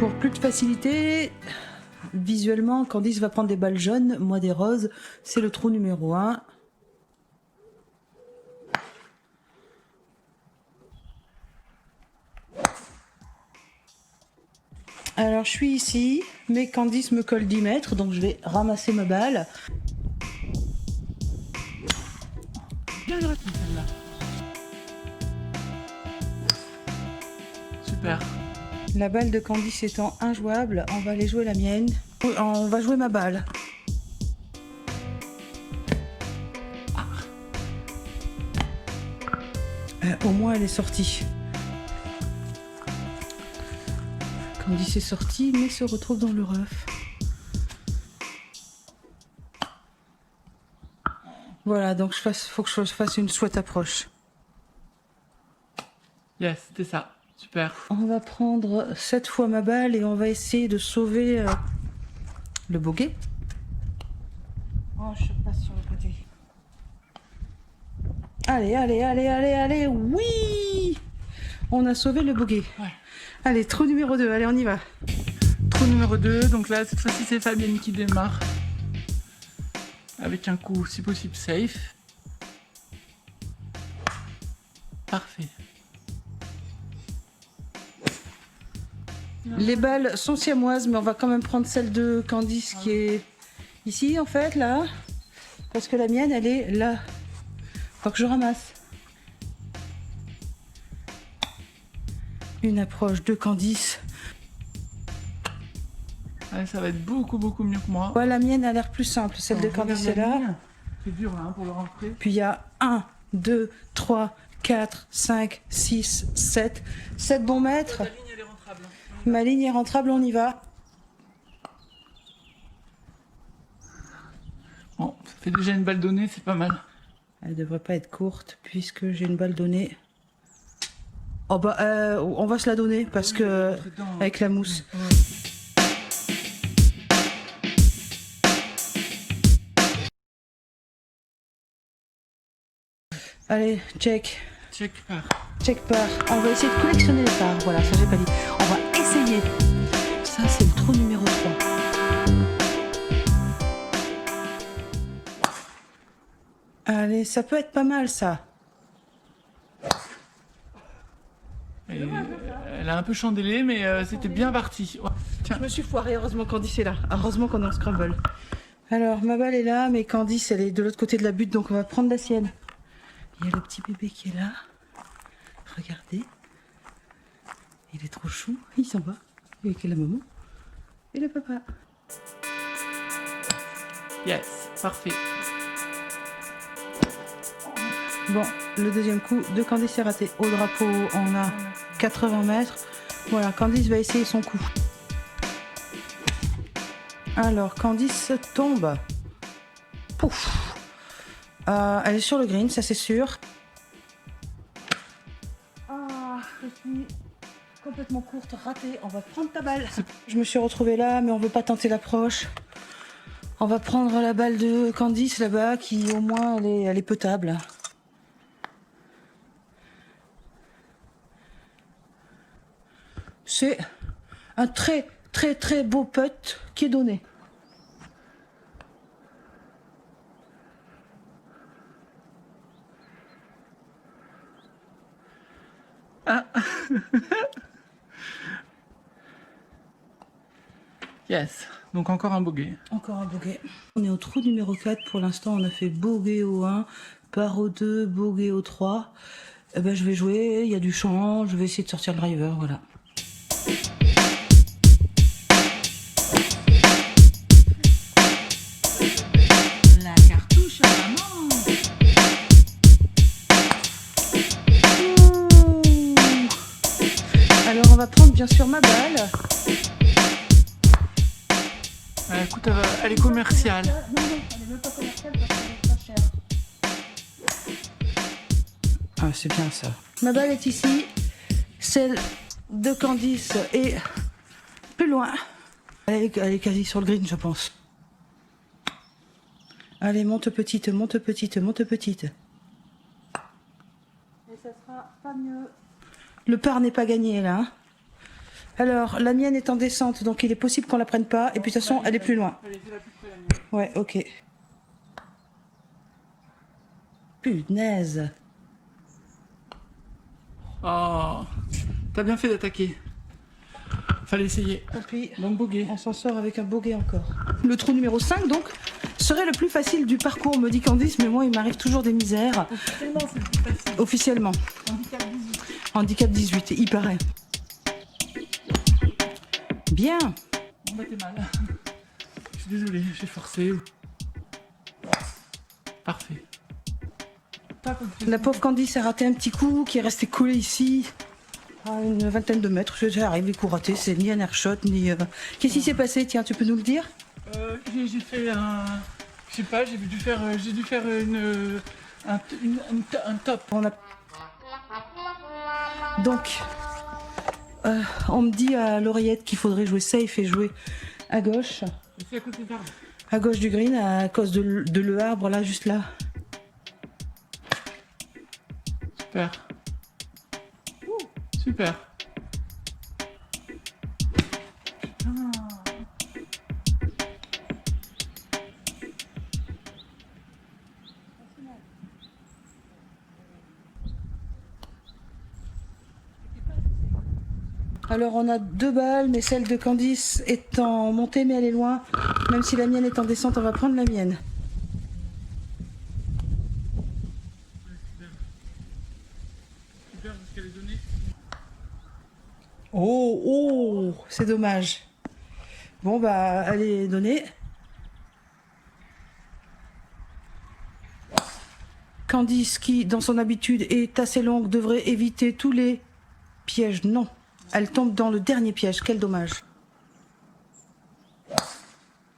Pour plus de facilité, visuellement, Candice va prendre des balles jaunes, moi des roses. C'est le trou numéro 1. Alors je suis ici, mais Candice me colle 10 mètres, donc je vais ramasser ma balle. Bien grattée celle-là. Super. La balle de Candice étant injouable, on va aller jouer la mienne. On va jouer ma balle. Au moins elle est sortie. Candice est sortie, mais se retrouve dans le rough. Voilà, donc faut que je fasse une chouette approche. Yes, c'était ça. Super. On va prendre 7 fois ma balle et on va essayer de sauver le bogey. Oh, je passe sur le côté. Allez, allez, allez, allez, allez, oui! On a sauvé le bogey. Ouais. Allez, trou numéro 2, allez, on y va. Trou numéro 2, donc là, cette fois-ci, c'est Fabienne qui démarre. Avec un coup, si possible, safe. Parfait. Les balles sont siamoises, mais on va quand même prendre celle de Candice qui est ici, en fait, là. Parce que la mienne, elle est là. Faut que je ramasse. Une approche de Candice. Ouais, ça va être beaucoup mieux que moi. Ouais, la mienne a l'air plus simple. Celle de Candice est là. C'est dur là, hein, pour le rentrer. Puis il y a 1, 2, 3, 4, 5, 6, 7. 7 bons mètres. La ligne, elle est rentrable. Ma ligne est rentrable, on y va. Bon, ça fait déjà une balle donnée, c'est pas mal. Elle devrait pas être courte puisque j'ai une balle donnée. Oh bah, on va se la donner parce que avec la mousse. Allez, check. Check par. Check par. On va essayer de collectionner les parts. Voilà, ça j'ai pas dit. On va essayer. Ça, c'est le trou numéro 3. Allez, ça peut être pas mal, ça. Et elle a un peu chandélé, mais c'était bien parti. Ouais. Tiens. Je me suis foirée, heureusement Candice est là. Heureusement qu'on est en scramble. Alors, ma balle est là, mais Candice, elle est de l'autre côté de la butte, donc on va prendre la sienne. Il y a le petit bébé qui est là. Regardez. Il est trop chou. Il s'en va. Avec la maman et le papa. Yes, parfait. Bon, le deuxième coup de Candice est raté. Au drapeau, on a 80 mètres. Voilà, Candice va essayer son coup. Alors, Candice tombe. Pouf. Elle est sur le green, ça c'est sûr. Ah, je suis complètement courte, ratée. On va prendre ta balle. Je me suis retrouvée là, mais on veut pas tenter l'approche. On va prendre la balle de Candice là-bas, qui au moins elle est potable. C'est un très beau putt qui est donné. Ah. Yes, donc encore un bogey. Encore un bogey. On est au trou numéro 4 pour l'instant. On a fait bogey au 1, par au 2, bogey au 3. Eh ben, je vais jouer, il y a du champ, je vais essayer de sortir le driver, voilà. La cartouche à maman. Alors on va prendre bien sûr ma balle. Écoute, elle est commerciale. Non, elle est même pas commerciale parce qu'elle est pas chère. Ah, c'est bien ça. Ma balle est ici. Celle de Candice est plus loin. Elle est quasi sur le green, je pense. Allez, monte petite, monte petite, monte petite. Et ça sera pas mieux. Le par n'est pas gagné là. Alors, la mienne est en descente, donc il est possible qu'on la prenne pas. Et puis de toute façon, elle est plus loin. Ouais, ok. Punaise. Oh, t'as bien fait d'attaquer. Fallait essayer. Tant pis. Donc bogey. On s'en sort avec un bogey encore. Le trou numéro 5, donc, serait le plus facile du parcours, me dit Candice, mais moi, il m'arrive toujours des misères. Officiellement, c'est le plus facile. Officiellement. Handicap 18. Handicap 18, il paraît. Bien. Bon bah t'es mal. Je suis désolé, j'ai forcé. Parfait. La pauvre Candice a raté un petit coup qui est resté collé ici à une vingtaine de mètres. J'arrive, les coups ratés, c'est ni un airshot, ni... Qu'est-ce qui s'est passé? Tiens, tu peux nous le dire? J'ai fait un... Je sais pas, j'ai dû faire un top. On a... Donc, on me dit à l'oreillette qu'il faudrait jouer safe et jouer à gauche. C'est à côté de l'arbre. À gauche du green, à cause de le arbre, là, juste là. Super. Super. Putain. Alors on a 2 balles, mais celle de Candice est en montée, mais elle est loin. Même si la mienne est en descente, on va prendre la mienne. Super, parce qu'elle est donnée. Oh, oh, c'est dommage. Bon, bah, elle est donnée. Candice, qui, dans son habitude, est assez longue, devrait éviter tous les pièges. Non, elle tombe dans le dernier piège. Quel dommage.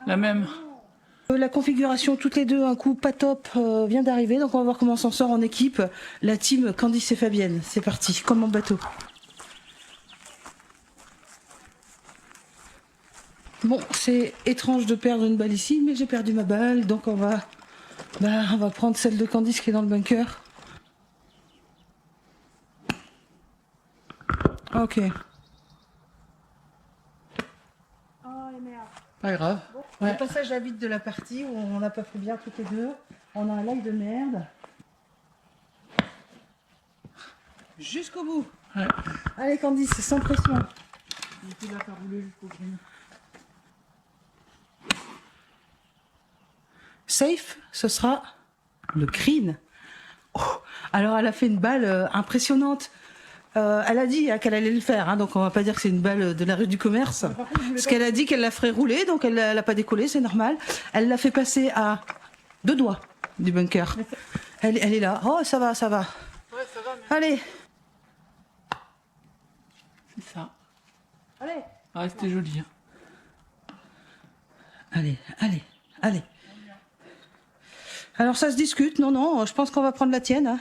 La même. La configuration, toutes les deux, un coup pas top, vient d'arriver. Donc on va voir comment on s'en sort en équipe. La team Candice et Fabienne. C'est parti, comme en bateau. Bon, c'est étrange de perdre une balle ici, mais j'ai perdu ma balle. Donc on va prendre celle de Candice qui est dans le bunker. Ok. Pas grave. Ouais. Le passage à vide de la partie où on n'a pas fait bien toutes les deux. On a un like de merde. Jusqu'au bout. Ouais. Allez Candice, sans pression. Il a pas roulé jusqu'au green. Safe, ce sera le green. Oh, alors elle a fait une balle impressionnante. Elle a dit qu'elle allait le faire, hein, donc on va pas dire que c'est une balle de la rue du commerce. Parce qu'elle a dit qu'elle la ferait rouler, donc elle l'a pas décollé, c'est normal. Elle l'a fait passer à 2 doigts du bunker. Elle est là. Oh, ça va, ça va. Ouais, ça va, mais... Allez. C'est ça. Allez. Ah, c'était joli. Hein. Allez, allez, allez. Alors ça se discute, non, je pense qu'on va prendre la tienne. Hein.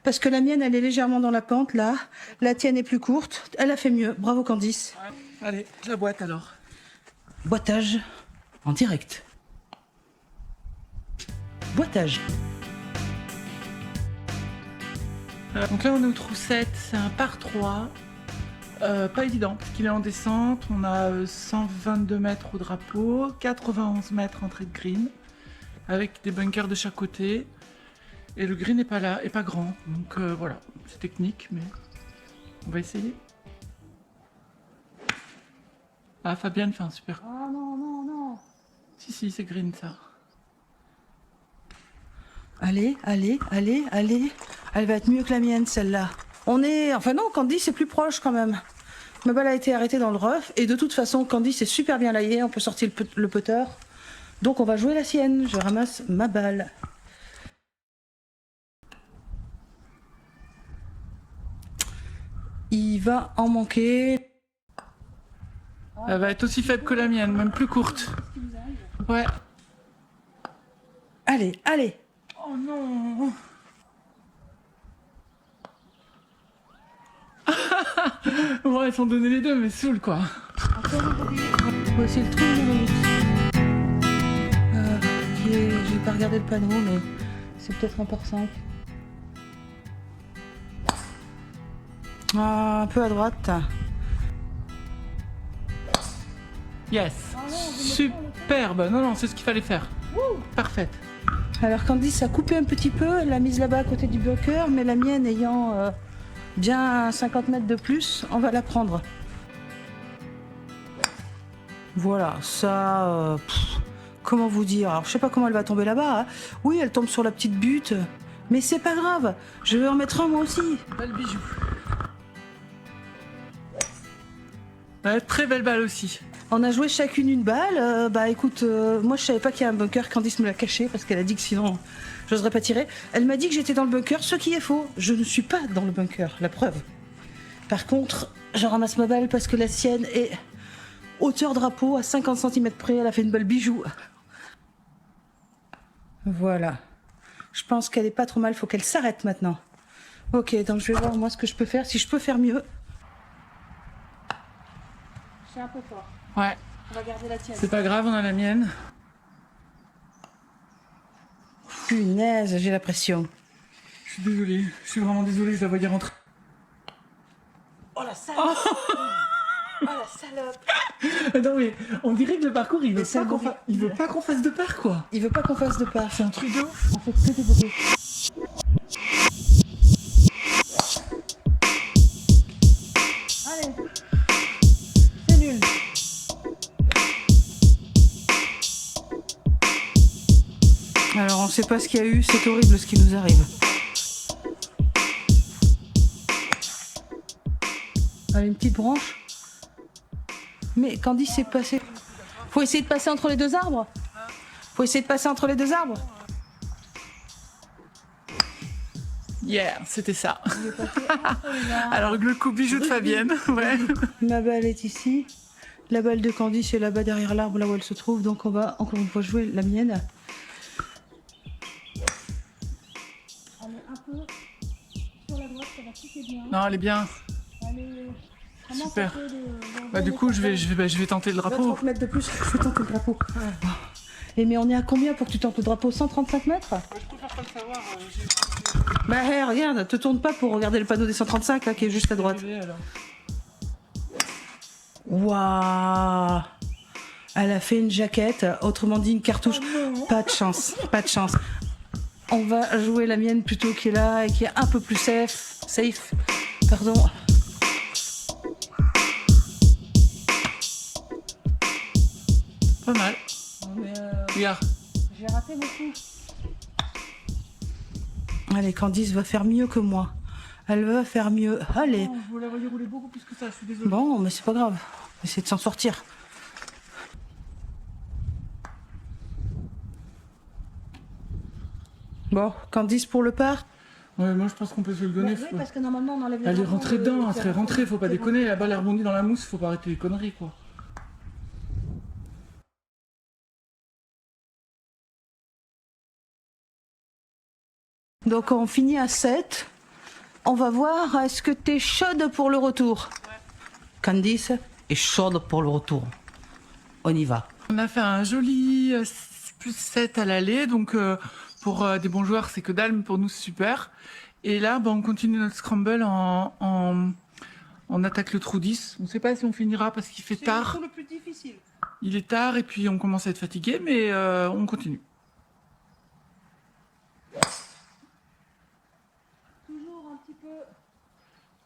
Parce que la mienne, elle est légèrement dans la pente, là. La tienne est plus courte. Elle a fait mieux. Bravo Candice. Ouais. Allez, la boîte alors. Boitage en direct. Boitage. Donc là, on est au trou 7. C'est un par 3. Pas évident, parce qu'il est en descente. On a 122 mètres au drapeau, 91 mètres entrée de green, avec des bunkers de chaque côté. Et le green n'est pas là, et pas grand. Donc voilà, c'est technique, mais on va essayer. Ah, Fabienne fait un super. Ah non, non, non. Si, c'est green ça. Allez, allez, allez, allez. Elle va être mieux que la mienne, celle-là. On est... Enfin non, Candice est plus proche quand même. Ma balle a été arrêtée dans le rough. Et de toute façon, Candice est super bien laillée. On peut sortir le putter. Donc on va jouer la sienne. Je ramasse ma balle. Il va en manquer. Elle va être aussi faible que la mienne, même plus courte. Ouais. Allez, allez. Oh non. Bon, elles sont données les deux, mais saoul quoi. Ouais, c'est le trou numéro 8. J'ai pas regardé le panneau, mais c'est peut-être un par 5. Ah, un peu à droite. Yes. Superbe. Non, non, c'est ce qu'il fallait faire. Parfaite. Alors Candice a coupé un petit peu, elle l'a mise là-bas à côté du bunker, mais la mienne ayant bien 50 mètres de plus, on va la prendre. Voilà, ça... comment vous dire? Alors je sais pas comment elle va tomber là-bas. Hein. Oui, elle tombe sur la petite butte, mais c'est pas grave, je vais en mettre un moi aussi. Belle bijou. Ouais, très belle balle aussi. On a joué chacune une balle. Bah écoute, moi je savais pas qu'il y a un bunker. Candice me l'a caché parce qu'elle a dit que sinon j'oserais pas tirer. Elle m'a dit que j'étais dans le bunker, ce qui est faux. Je ne suis pas dans le bunker, la preuve. Par contre, je ramasse ma balle parce que la sienne est hauteur drapeau à 50 cm près. Elle a fait une balle bijou. Voilà. Je pense qu'elle est pas trop mal. Faut qu'elle s'arrête maintenant. Ok, donc je vais voir moi ce que je peux faire. Si je peux faire mieux. C'est un peu fort. Ouais. On va garder la tienne. C'est pas grave, on a la mienne. Punaise, j'ai la pression. Je suis désolée. Je suis vraiment désolée, je la voyais rentrer. Oh la salope. Oh la salope. Non mais on dirait que le parcours il veut ça pas qu'on veut pas qu'on fasse de part quoi. Il veut pas qu'on fasse de part. C'est un truc de ouf. On fait que des bruits. Allez. C'est nul. Alors on sait pas ce qu'il y a eu, c'est horrible ce qui nous arrive. Allez, une petite branche. Mais Candice s'est passé. Faut essayer de passer entre les deux arbres. Faut essayer de passer entre les deux arbres. Yeah, c'était ça. Alors le coup bijou de Fabienne, ouais. Ma balle est ici. La balle de Candice est là-bas derrière l'arbre, là où elle se trouve. Donc on va encore une fois jouer la mienne. Elle est un peu sur la droite, ça va piquer bien. Non, elle est bien. Super. Bah du coup, je vais tenter le drapeau. 30 mètres de plus, je vais tenter le drapeau. Et mais on est à combien pour que tu tentes le drapeau? 135 mètres? Je préfère pas le savoir. Bah hey, regarde, te tourne pas pour regarder le panneau des 135 là qui est juste à droite. Waouh! Elle a fait une jaquette, autrement dit une cartouche. Pas de chance, pas de chance. On va jouer la mienne plutôt qui est là et qui est un peu plus safe. Pardon. Pas mal. Regarde. J'ai raté beaucoup. Allez, Candice va faire mieux que moi. Elle va faire mieux. Allez. Oh, vous la voyez rouler beaucoup plus que ça, je suis désolée. Bon, mais c'est pas grave. On va essayer de s'en sortir. Bon, Candice pour le par. Ouais, moi je pense qu'on peut se le donner. Oui, parce que normalement on enlève les Elle est drapeaux, rentrée dedans, elle serait rentrée, faut pas déconner. La balle est rebondie dans la mousse, faut pas arrêter les conneries quoi. Donc on finit à 7. On va voir, est-ce que t'es chaude pour le retour? Ouais. Candice est chaude pour le retour. On y va. On a fait un joli plus 7 à l'aller, donc pour des bons joueurs c'est que dalle, mais pour nous c'est super. Et là on continue notre scramble on attaque le trou 10. On ne sait pas si on finira parce qu'il fait tard. C'est le plus difficile. Il est tard et puis on commence à être fatigué, mais on continue. Toujours un petit peu...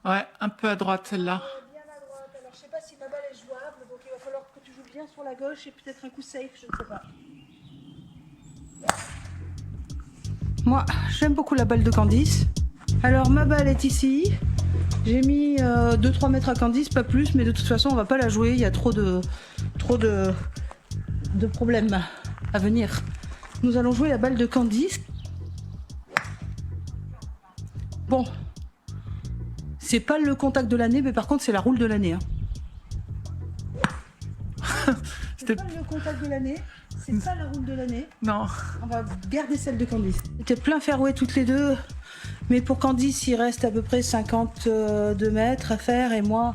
Ouais, un peu à droite celle-là. Bien à droite. Alors je sais pas si ma balle est jouable, donc il va falloir que tu joues bien sur la gauche et peut-être un coup safe, je ne sais pas. Moi, j'aime beaucoup la balle de Candice. Alors ma balle est ici. J'ai mis 2-3 mètres à Candice, pas plus, mais de toute façon on va pas la jouer, il y a trop de problèmes à venir. Nous allons jouer la balle de Candice. Bon, c'est pas le contact de l'année, mais par contre c'est la roule de l'année. Hein. C'est pas le contact de l'année, c'est ça la roule de l'année. Non. On va garder celle de Candice. C'était plein fairway toutes les deux, mais pour Candice il reste à peu près 52 mètres à faire et moi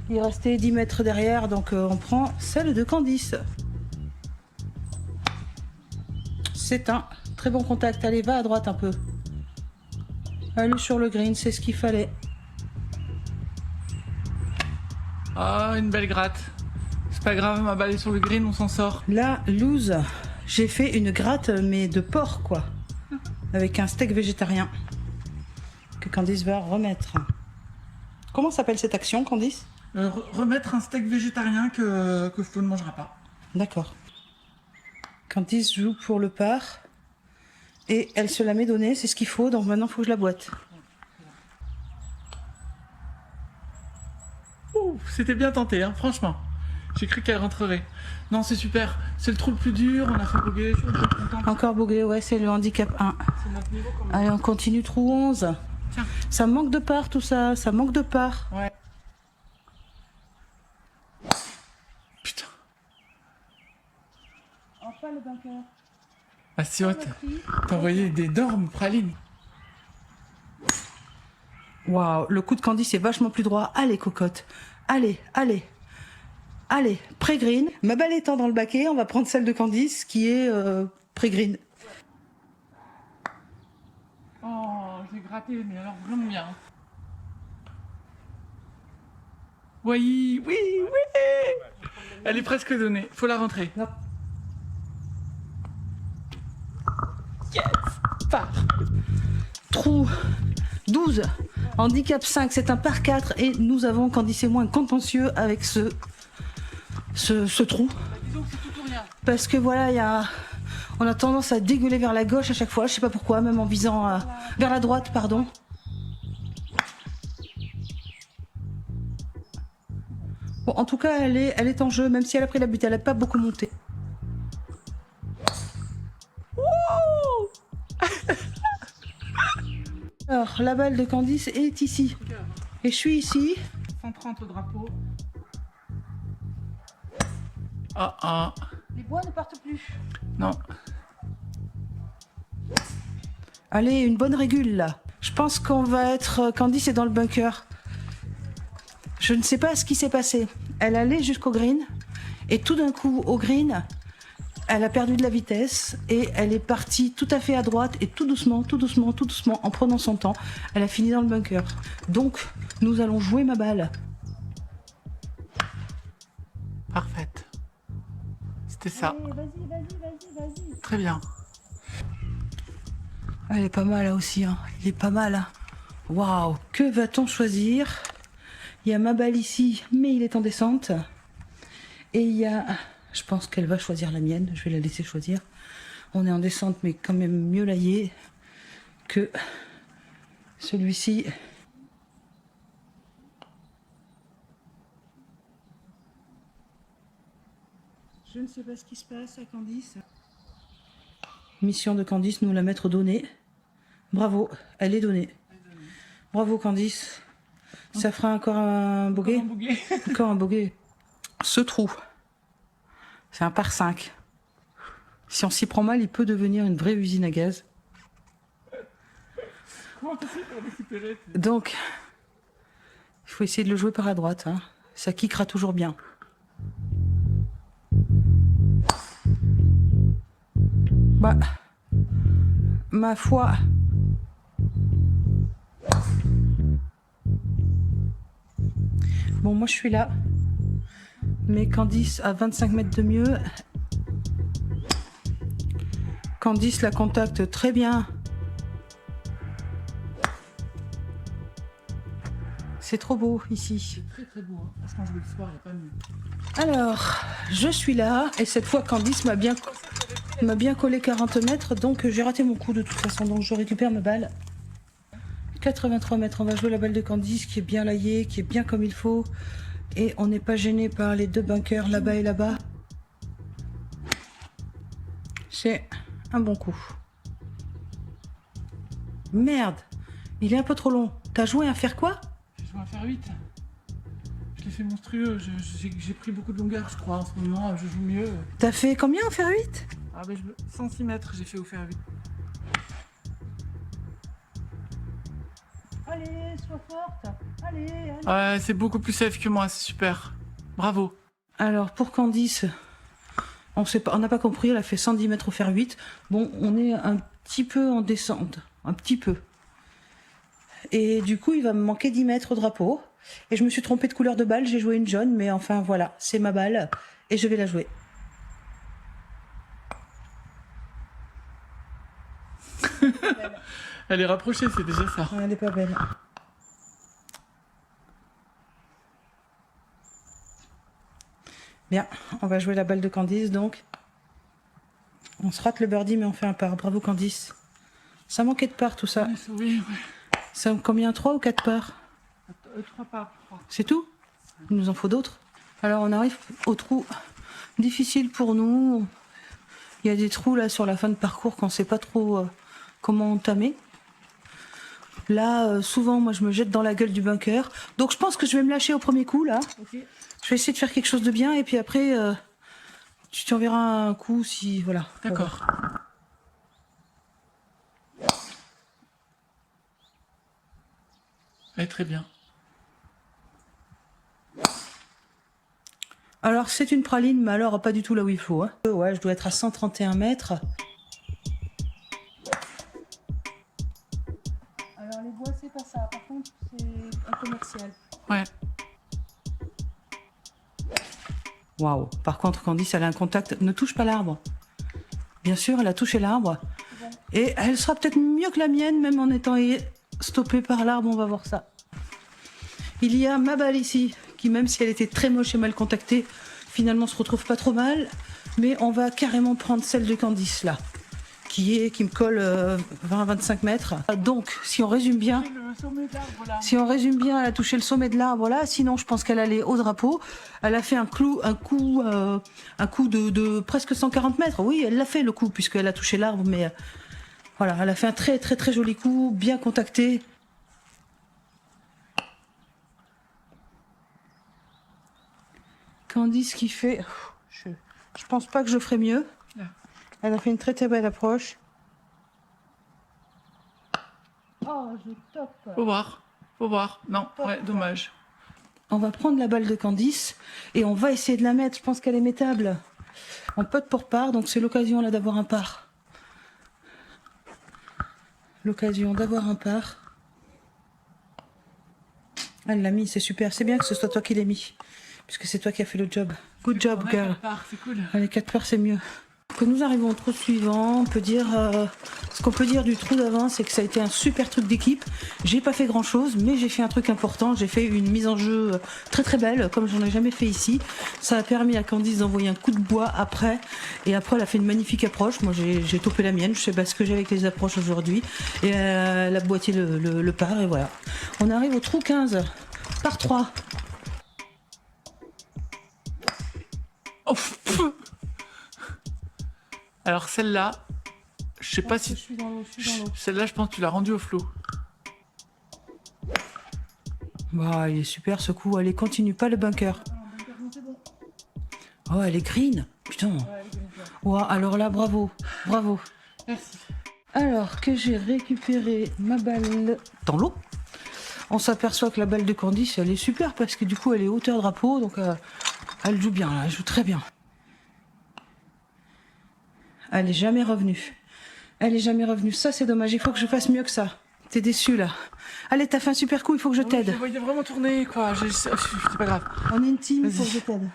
il restait 10 mètres derrière, donc on prend celle de Candice. C'est un très bon contact, allez va à droite un peu. Allez sur le green, c'est ce qu'il fallait. Ah, une belle gratte. C'est pas grave, ma balle est sur le green, on s'en sort. Là, loose, j'ai fait une gratte, mais de porc, quoi. Avec un steak végétarien. Que Candice va remettre. Comment s'appelle cette action, Candice? Remettre un steak végétarien que Flo ne mangera pas. D'accord. Candice joue pour le par. Et elle se la met donnée, c'est ce qu'il faut, donc maintenant il faut que je la boite. Ouh, c'était bien tenté, hein, franchement. J'ai cru qu'elle rentrerait. Non, c'est super. C'est le trou le plus dur, on a fait boguer, je suis contente. Encore bogué, ouais, c'est le handicap 1. C'est notre niveau quand même. Allez, on continue, trou 11. Tiens. Ça manque de part tout ça, ça manque de part. Ouais. Putain. Enfin le bunker. Ah si, ouais, t'as envoyé d'énormes pralines. Waouh, le coup de Candice est vachement plus droit. Allez, cocotte. Allez, allez. Allez, pré-green. Ma balle étant dans le baquet, on va prendre celle de Candice qui est pré-green. Oh, j'ai gratté, mais alors vraiment bien. Oui, oui, oui. Elle est presque donnée, faut la rentrer. Non. Yes. Par. Trou 12. Handicap 5, c'est un par 4 et nous avons, Candice et moi, un contentieux avec ce trou. Bah, disons que c'est tout ou rien. Parce que voilà, on a tendance à dégueuler vers la gauche à chaque fois, je sais pas pourquoi, même en visant vers la droite, pardon. Bon, en tout cas, elle est en jeu, même si elle a pris la butte, elle n'a pas beaucoup monté. Alors, la balle de Candice est ici. Et je suis ici. 130 au drapeau. Ah ah. Les bois ne partent plus. Non. Allez, une bonne régule là. Je pense qu'on va être... Candice est dans le bunker. Je ne sais pas ce qui s'est passé. Elle allait jusqu'au green. Et tout d'un coup, au green, elle a perdu de la vitesse. Et elle est partie tout à fait à droite. Et tout doucement, tout doucement, tout doucement, en prenant son temps, elle a fini dans le bunker. Donc, nous allons jouer ma balle. Parfaite. C'était ça. Allez, vas-y. Très bien. Elle est pas mal là aussi, hein. Il est pas mal. Hein. Waouh, que va-t-on choisir? Il y a ma balle ici, mais il est en descente. Et il y a... Je pense qu'elle va choisir la mienne, je vais la laisser choisir. On est en descente, mais quand même mieux laillé que celui-ci. Je ne sais pas ce qui se passe à Candice. Mission de Candice, nous la mettre donnée. Bravo, elle est donnée. Bravo Candice. Ça fera encore un bogey. Encore un bogey. Ce trou, c'est un par 5. Si on s'y prend mal, il peut devenir une vraie usine à gaz. Donc, il faut essayer de le jouer par la droite. Hein. Ça kickera toujours bien. Bah, ma foi. Bon, moi je suis là. Mais Candice à 25 mètres de mieux. Candice la contacte très bien. C'est trop beau ici. C'est très beau. Hein. Franchement, jouer le soir, il n'y a pas mieux. Alors, je suis là. Et cette fois, Candice m'a bien collé 40 mètres. Donc, j'ai raté mon coup de toute façon. Donc, je récupère ma balle. 83 mètres. On va jouer la balle de Candice qui est bien laillée, qui est bien comme il faut. Et on n'est pas gêné par les deux bunkers là-bas et là-bas. C'est un bon coup. Merde, il est un peu trop long. T'as joué à faire quoi? J'ai joué à faire 8. Je l'ai fait monstrueux. J'ai pris beaucoup de longueur, je crois. En ce moment, je joue mieux. T'as fait combien au fer 8? Ah ben, 106 mètres, j'ai fait au fer 8. Allez, sois forte. Allez. Ouais, c'est beaucoup plus safe que moi, c'est super. Bravo. Alors, pour Candice, on n'a pas compris, elle a fait 110 mètres au fer 8. Bon, on est un petit peu en descente. Un petit peu. Et du coup, il va me manquer 10 mètres au drapeau. Et je me suis trompée de couleur de balle, j'ai joué une jaune, mais enfin voilà, c'est ma balle. et je vais la jouer. Elle est rapprochée, c'est déjà ça. Elle n'est pas belle. Bien, on va jouer la balle de Candice donc. On se rate le birdie mais on fait un par. Bravo Candice. Ça manquait de par tout ça. Oui, oui. Ça combien, 3 ou 4 parts? 3 parts, je crois. C'est tout? Il nous en faut d'autres. Alors on arrive au trou difficile pour nous. Il y a des trous là sur la fin de parcours qu'on ne sait pas trop comment entamer. Là, souvent, moi je me jette dans la gueule du bunker. Donc je pense que je vais me lâcher au premier coup là. Okay. Je vais essayer de faire quelque chose de bien et puis après, tu t'enverras un coup si... Voilà. D'accord. Ouais, très bien. Alors c'est une praline, mais alors pas du tout là où il faut. Hein. Ouais, je dois être à 131 mètres. Alors les bois, c'est pas ça. Par contre, c'est un commercial. Ouais. Waouh. Par contre, Candice, elle a un contact. Ne touche pas l'arbre. Bien sûr, elle a touché l'arbre. Bon. Et elle sera peut-être mieux que la mienne, même en étant stoppée par l'arbre. On va voir ça. Il y a ma balle ici, qui même si elle était très moche et mal contactée, finalement se retrouve pas trop mal. Mais on va carrément prendre celle de Candice là, qui me colle 20-25 mètres. Donc, si on résume bien, elle a touché le sommet de l'arbre là. Sinon, je pense qu'elle allait au drapeau. Elle a fait un coup de presque 140 mètres. Oui, elle l'a fait le coup puisqu'elle a touché l'arbre, mais voilà, elle a fait un très très très joli coup, bien contacté. Candice qui fait... Je pense pas que je ferai mieux. Elle a fait une très très belle approche. Oh, je top. Faut voir. Non, ouais, dommage. On va prendre la balle de Candice et on va essayer de la mettre. Je pense qu'elle est mettable. En putt pour par, donc c'est l'occasion là d'avoir un par. L'occasion d'avoir un par. Elle l'a mis, c'est super. C'est bien que ce soit toi qui l'aies mis. Puisque c'est toi qui as fait le job. Good job, girl. C'est cool. Allez, 4 parts, c'est mieux. Quand nous arrivons au trou suivant, on peut dire... ce qu'on peut dire du trou d'avant, c'est que ça a été un super truc d'équipe. J'ai pas fait grand chose, mais j'ai fait un truc important. J'ai fait une mise en jeu très très belle, comme j'en ai jamais fait ici. Ça a permis à Candice d'envoyer un coup de bois après. Et après, elle a fait une magnifique approche. Moi, j'ai topé la mienne. Je sais pas ce que j'ai avec les approches aujourd'hui. Et elle a boité le par, et voilà. On arrive au trou 15, par 3. Oh, alors celle-là, je sais pas si... Je suis dans l'eau. Celle-là, je pense que tu l'as rendue au flot. Bah, il est super ce coup. Allez, continue pas le bunker. Oh, elle est green. Putain. Ouais, alors là, bravo. Bravo. Merci. Alors que j'ai récupéré ma balle dans l'eau, on s'aperçoit que la balle de Candice, elle est super parce que du coup, elle est hauteur drapeau. Donc, elle joue bien, là. Elle joue très bien. Elle est jamais revenue. Elle est jamais revenue. Ça, c'est dommage. Il faut que je fasse mieux que ça. T'es déçu, là. Allez, t'as fait un super coup. Il faut que je t'aide. Je voyais vraiment tourner, quoi. C'est pas grave. On est une team. Il faut que je t'aide.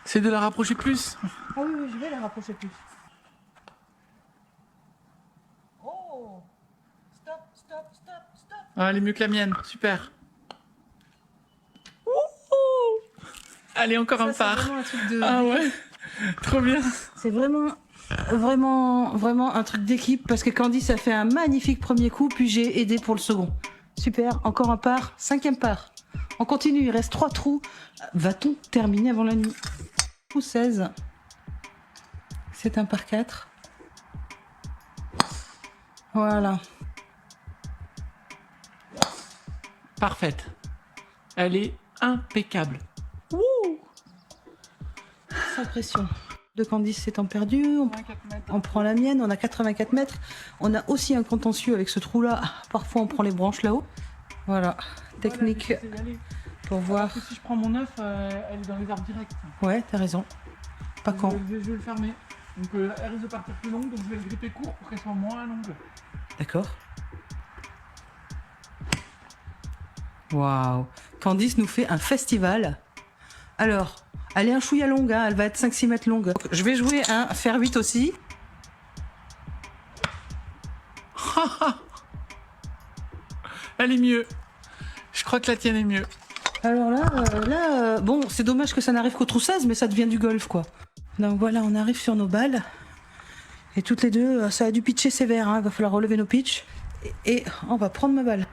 C'est de la rapprocher plus. Ah oui, je vais la rapprocher plus. Oh! Stop. Ah, elle est mieux que la mienne. Super. Allez, encore un par. C'est vraiment un truc de... Ah ouais. Trop bien. C'est vraiment un truc d'équipe parce que Candice a fait un magnifique premier coup, puis j'ai aidé pour le second. Super, encore un par, 5e par. On continue, il reste 3 trous. Va-t-on terminer avant la nuit? Trou 16. C'est un par 4. Voilà. Parfaite. Elle est impeccable. Wouh! Sans pression. De Candice s'étant perdu, on prend la mienne, on a 84 mètres. On a aussi un contentieux avec ce trou-là. Parfois, on prend les branches là-haut. Voilà, technique pour voir. Si je prends mon œuf, elle est dans les arbres directs. Ouais, t'as raison. Pas quand. Je vais le fermer. Donc, elle risque de partir plus longue, donc je vais le gripper court pour qu'elle soit moins longue. D'accord. Waouh. Candice nous fait un festival. Alors, Elle est un chouïa longue, hein, elle va être 5-6 mètres longue. Donc, je vais jouer un fer 8 aussi. Elle est mieux. Je crois que la tienne est mieux. Alors là, bon, c'est dommage que ça n'arrive qu'au trou 16, mais ça devient du golf, quoi. Donc voilà, on arrive sur nos balles. Et toutes les deux, ça a dû pitcher sévère, hein. Il va falloir relever nos pitchs. Et on va prendre ma balle.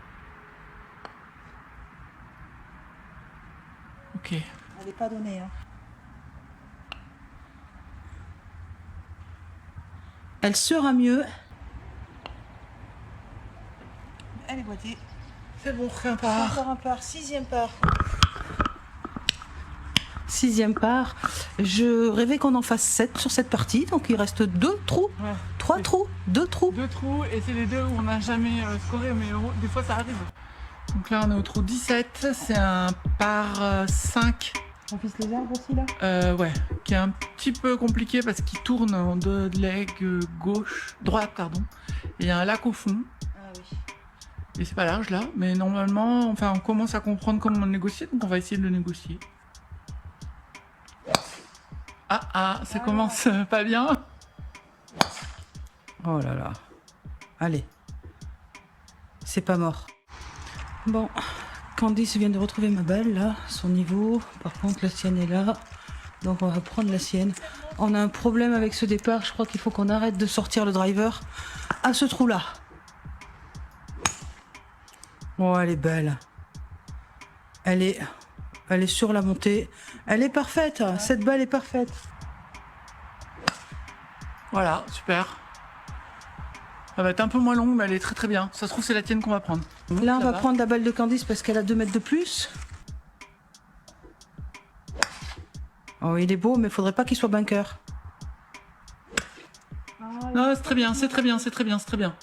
Ok. Elle n'est pas donnée, hein. Elle sera mieux. Elle est boîtée. C'est bon, refais un par. Encore un par, 6e par. 6e part. Je rêvais qu'on en fasse 7 sur cette partie, donc il reste 2 trous, Ouais. 3 trous, 2 trous. 2 trous, et c'est les deux où on n'a jamais scoré, mais des fois ça arrive. Donc là on est au trou 17, c'est un par 5. On vise les arbres aussi là. Ouais, qui est un petit peu compliqué parce qu'il tourne en deux legs droite, pardon. Et il y a un lac au fond, Ah oui. et c'est pas large là, mais normalement, enfin on commence à comprendre comment le négocier, donc on va essayer de le négocier. Ça commence pas bien. Oh là là. Allez. C'est pas mort. Bon, Candice vient de retrouver ma balle là, son niveau. Par contre la sienne est là. Donc on va prendre la sienne. On a un problème avec ce départ. Je crois qu'il faut qu'on arrête de sortir le driver à ce trou là. Oh, elle est belle. Elle est sur la montée. Elle est parfaite. Cette balle est parfaite. Voilà, super. Elle va être un peu moins longue, mais elle est très très bien. Ça se trouve, c'est la tienne qu'on va prendre. Là, on va prendre la balle de Candice parce qu'elle a 2 mètres de plus. Oh, il est beau, mais il faudrait pas qu'il soit bunker. Non, c'est très bien, c'est très bien, c'est très bien, c'est très bien.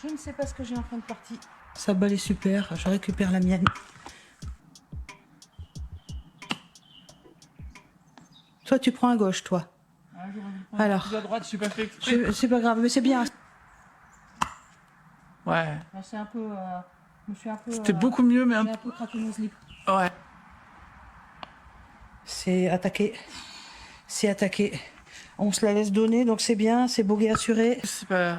Je ne sais pas ce que j'ai en fin de partie. Sa balle est super, je récupère la mienne. Toi, tu prends à gauche, toi. Alors, À droite, je suis pas fait exprès. c'est pas grave, mais c'est bien. Ouais. C'est un peu, je me suis un peu. C'était beaucoup mieux, mais J'ai un peu craqué mon slip. Ouais. C'est attaqué. C'est attaqué. On se la laisse donner, donc c'est bien, c'est bogey assuré. C'est pas...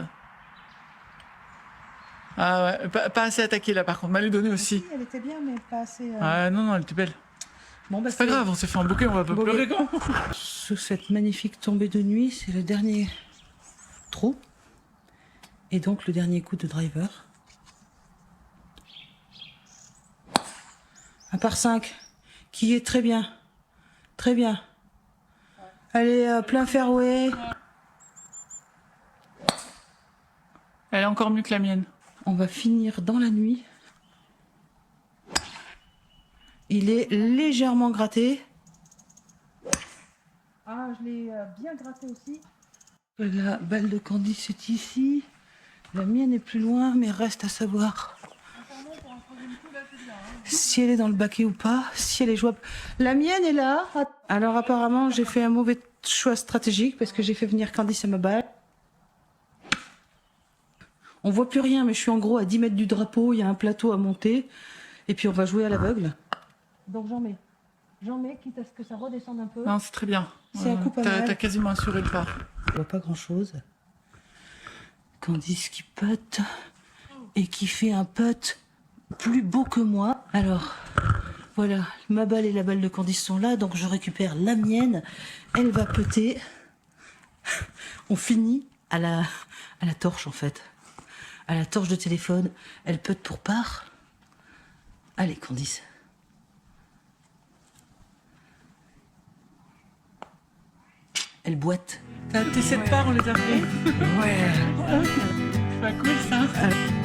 Ah ouais, pas assez attaqué là par contre, mal donné aussi. Elle était bien, mais pas assez. Ah non, elle était belle. Bon, bah, C'est pas grave, on s'est fait un bouquet, on va pas Bouquet. pleurer quand. Sous cette magnifique tombée de nuit, c'est le dernier trou. Et donc le dernier coup de driver. Un par 5, qui est très bien. Très bien. Elle est plein fairway. Elle est encore mieux que la mienne. On va finir dans la nuit. Il est légèrement gratté. Ah, je l'ai bien gratté aussi. La balle de Candice est ici. La mienne est plus loin, mais reste à savoir si elle est dans le baquet ou pas, si elle est jouable. La mienne est là. Alors apparemment, j'ai fait un mauvais choix stratégique parce que j'ai fait venir Candice à ma balle. On voit plus rien, mais je suis en gros à 10 mètres du drapeau. Il y a un plateau à monter. Et puis on va jouer à l'aveugle. Donc j'en mets. J'en mets, quitte à ce que ça redescende un peu. Non, c'est très bien. C'est un coup pas mal. T'as quasiment assuré le pas. Je vois pas grand chose. Candice qui putt et qui fait un putt plus beau que moi. Alors voilà, ma balle et la balle de Candice sont là, donc je récupère la mienne. Elle va putter. On finit à la torche en fait. À la torche de téléphone. Elle putt pour part. Allez Candice. Elle boite. Tes 7 parts, on les a fait. Ouais. C'est pas cool ça.